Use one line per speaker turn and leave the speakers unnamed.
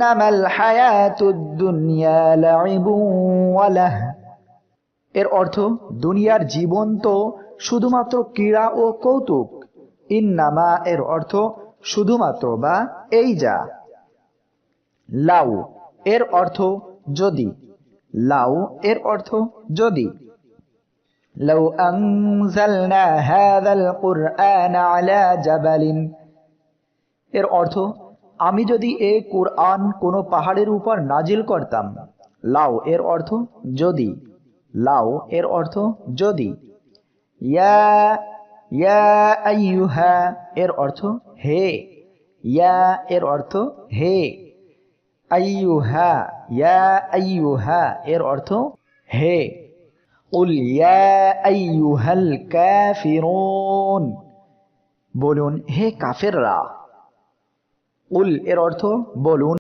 ইন্নামাল হায়াতুদ দুনিয়া লাইবুন ওয়া লাহ। এর অর্থ দুনিয়ার জীবন তো শুধুমাত্র ক্রীড়া ও কৌতুক। ইন্নামা এর অর্থ শুধুমাত্র বা এই যা। লাউ এর অর্থ যদি। লাউ এর অর্থ যদি। লাউ আনজালনা হাযাল কুরআন আলা জাবালিন। এর অর্থ আমি যদি এই কুরআন কোনো পাহাড়ের উপর নাজিল করতাম। লাউ এর অর্থ যদি। লাউ এর অর্থ যদি। ইয়া ইয়া আইয়ুহা এর অর্থ হে। ইয়া এর অর্থ হে। আইয়ুহা ইয়া আইয়ুহা এর অর্থ হে। কুল ইয়া আইয়ুহাল কাফিরুন। বলুন হে কাফেররা। কুল এর অর্থ বলুন।